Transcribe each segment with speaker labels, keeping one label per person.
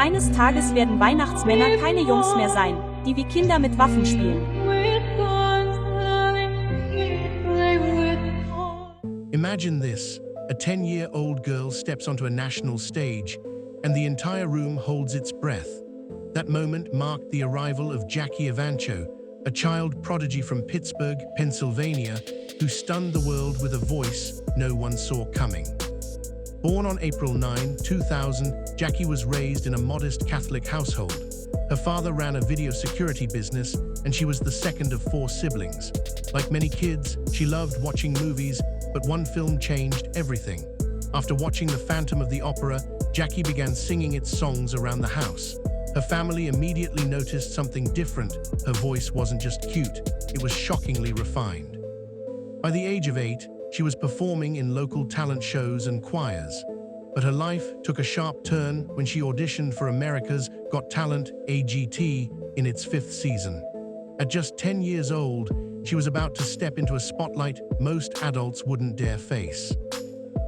Speaker 1: Eines Tages werden Weihnachtsmänner keine Jungs mehr sein, die wie Kinder mit Waffen spielen.
Speaker 2: Imagine this. A 10-year-old girl steps onto a national stage, and the entire room holds its breath. That moment marked the arrival of Jackie Evancho, a child prodigy from Pittsburgh, Pennsylvania, who stunned the world with a voice no one saw coming. Born on April 9, 2000, Jackie was raised in a modest Catholic household. Her father ran a video security business, and she was the second of 4 siblings. Like many kids, she loved watching movies, but one film changed everything. After watching The Phantom of the Opera, Jackie began singing its songs around the house. Her family immediately noticed something different. Her voice wasn't just cute, it was shockingly refined. By the age of 8, she was performing in local talent shows and choirs. But her life took a sharp turn when she auditioned for America's Got Talent, AGT, in its 5th season. At just 10 years old, she was about to step into a spotlight most adults wouldn't dare face.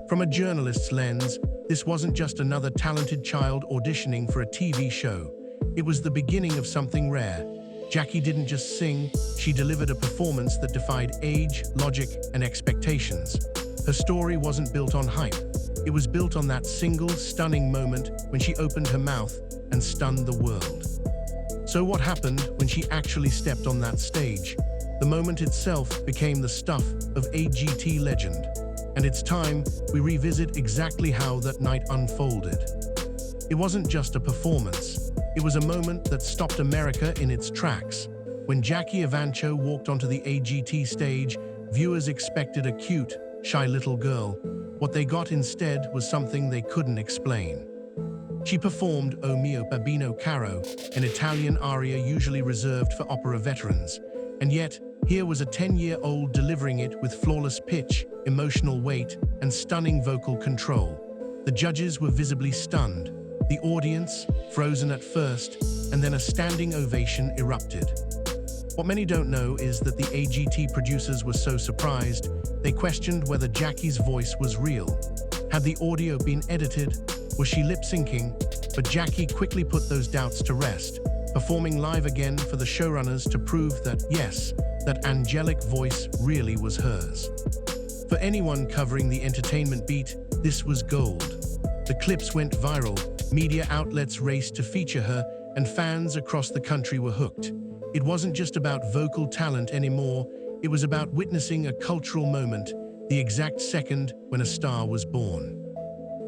Speaker 2: From a journalist's lens, this wasn't just another talented child auditioning for a TV show. It was the beginning of something rare. Jackie didn't just sing, she delivered a performance that defied age, logic, and expectations. Her story wasn't built on hype. It was built on that single, stunning moment when she opened her mouth and stunned the world. So what happened when she actually stepped on that stage? The moment itself became the stuff of AGT legend. And it's time we revisit exactly how that night unfolded. It wasn't just a performance. It was a moment that stopped America in its tracks. When Jackie Evancho walked onto the AGT stage, viewers expected a cute, shy little girl. What they got instead was something they couldn't explain. She performed O mio babino caro, an Italian aria usually reserved for opera veterans. And yet, here was a 10-year-old delivering it with flawless pitch, emotional weight, and stunning vocal control. The judges were visibly stunned. The audience, frozen at first, and then a standing ovation erupted. What many don't know is that the AGT producers were so surprised, they questioned whether Jackie's voice was real. Had the audio been edited? Was she lip-syncing? But Jackie quickly put those doubts to rest, performing live again for the showrunners to prove that, yes, that angelic voice really was hers. For anyone covering the entertainment beat, this was gold. The clips went viral, media outlets raced to feature her, and fans across the country were hooked. It wasn't just about vocal talent anymore, it was about witnessing a cultural moment, the exact second when a star was born.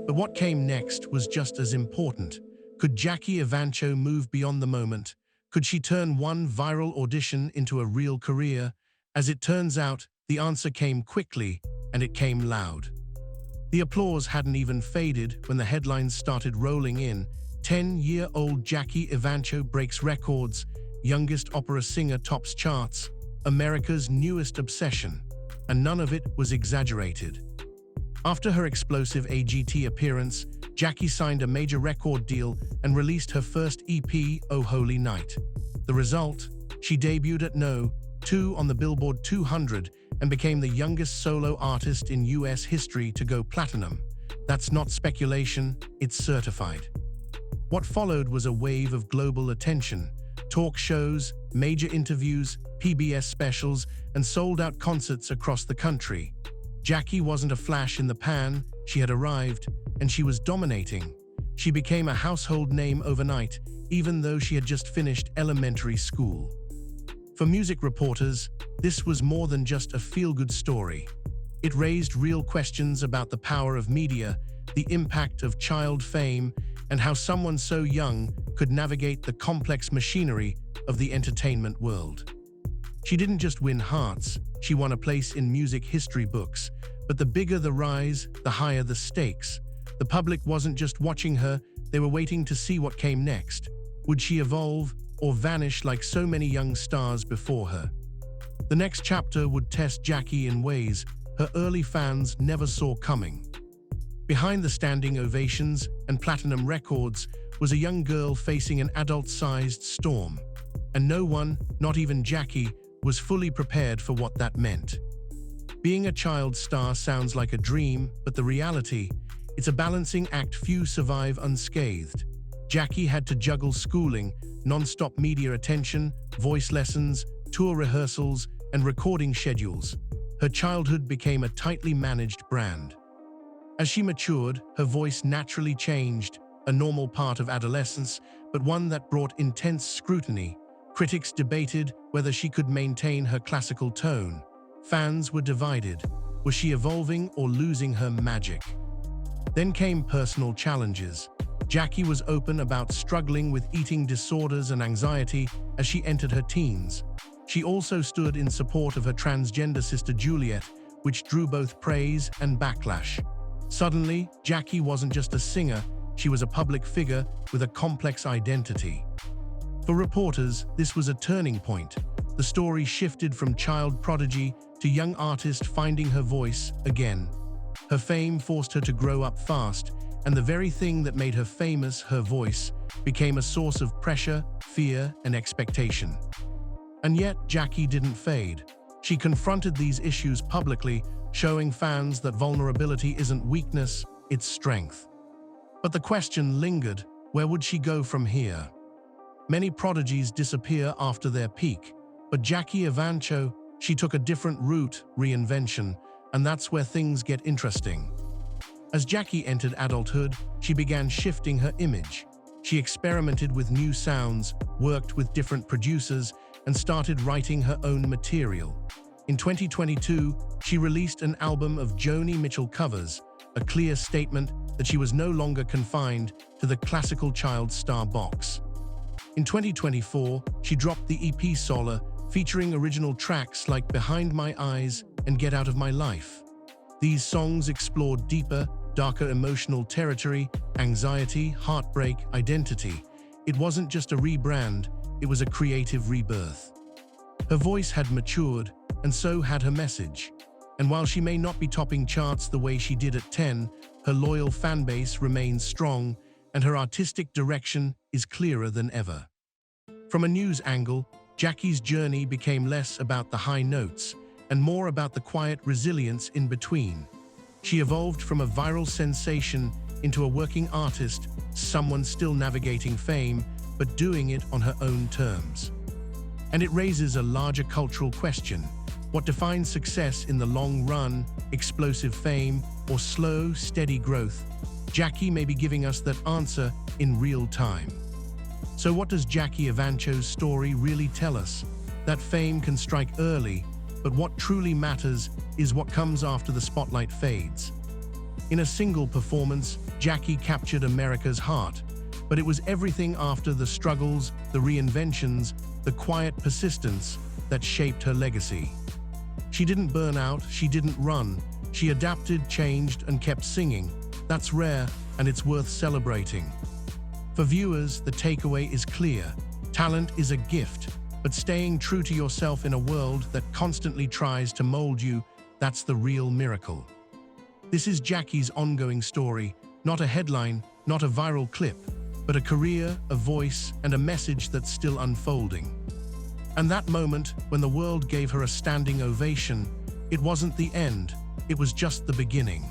Speaker 2: But what came next was just as important. Could Jackie Evancho move beyond the moment? Could she turn one viral audition into a real career? As it turns out, the answer came quickly, and it came loud. The applause hadn't even faded when the headlines started rolling in. 10-year-old Jackie Evancho breaks records, youngest opera singer tops charts, America's newest obsession. And none of it was exaggerated. After her explosive AGT appearance, Jackie signed a major record deal and released her first EP, Oh Holy Night. The result? She debuted at No. 2 on the Billboard 200 and became the youngest solo artist in US history to go platinum. That's not speculation, it's certified. What followed was a wave of global attention. Talk shows, major interviews, PBS specials, and sold-out concerts across the country. Jackie wasn't a flash in the pan, she had arrived, and she was dominating. She became a household name overnight, even though she had just finished elementary school. For music reporters, this was more than just a feel-good story. It raised real questions about the power of media, the impact of child fame, and how someone so young could navigate the complex machinery of the entertainment world. She didn't just win hearts, she won a place in music history books. But the bigger the rise, the higher the stakes. The public wasn't just watching her, they were waiting to see what came next. Would she evolve or vanish like so many young stars before her? The next chapter would test Jackie in ways her early fans never saw coming. Behind the standing ovations and platinum records was a young girl facing an adult-sized storm. And no one, not even Jackie, was fully prepared for what that meant. Being a child star sounds like a dream, but the reality, it's a balancing act few survive unscathed. Jackie had to juggle schooling, non-stop media attention, voice lessons, tour rehearsals, and recording schedules. Her childhood became a tightly managed brand. As she matured, her voice naturally changed, a normal part of adolescence, but one that brought intense scrutiny. Critics debated whether she could maintain her classical tone. Fans were divided. Was she evolving or losing her magic? Then came personal challenges. Jackie was open about struggling with eating disorders and anxiety as she entered her teens. She also stood in support of her transgender sister Juliet, which drew both praise and backlash. Suddenly, Jackie wasn't just a singer, she was a public figure with a complex identity. For reporters, this was a turning point. The story shifted from child prodigy to young artist finding her voice again. Her fame forced her to grow up fast, and the very thing that made her famous, her voice, became a source of pressure, fear, and expectation. And yet, Jackie didn't fade. She confronted these issues publicly, showing fans that vulnerability isn't weakness, it's strength. But the question lingered, where would she go from here? Many prodigies disappear after their peak, but Jackie Evancho, she took a different route, reinvention, and that's where things get interesting. As Jackie entered adulthood, she began shifting her image. She experimented with new sounds, worked with different producers, and started writing her own material. In 2022, she released an album of Joni Mitchell covers, a clear statement that she was no longer confined to the classical child star box. In 2024, she dropped the EP Solar, featuring original tracks like Behind My Eyes and Get Out of My Life. These songs explored deeper, darker emotional territory, anxiety, heartbreak, identity. It wasn't just a rebrand, it was a creative rebirth. Her voice had matured, and so had her message. And while she may not be topping charts the way she did at 10, her loyal fanbase remains strong, and her artistic direction is clearer than ever. From a news angle, Jackie's journey became less about the high notes and more about the quiet resilience in between. She evolved from a viral sensation into a working artist, someone still navigating fame, but doing it on her own terms. And it raises a larger cultural question. What defines success in the long run, explosive fame, or slow, steady growth? Jackie may be giving us that answer in real time. So what does Jackie Evancho's story really tell us? That fame can strike early, but what truly matters is what comes after the spotlight fades. In a single performance, Jackie captured America's heart, but it was everything after the struggles, the reinventions, the quiet persistence that shaped her legacy. She didn't burn out, she didn't run. She adapted, changed, and kept singing. That's rare, and it's worth celebrating. For viewers, the takeaway is clear. Talent is a gift, but staying true to yourself in a world that constantly tries to mold you, that's the real miracle. This is Jackie's ongoing story, not a headline, not a viral clip, but a career, a voice, and a message that's still unfolding. And that moment, when the world gave her a standing ovation, it wasn't the end, it was just the beginning.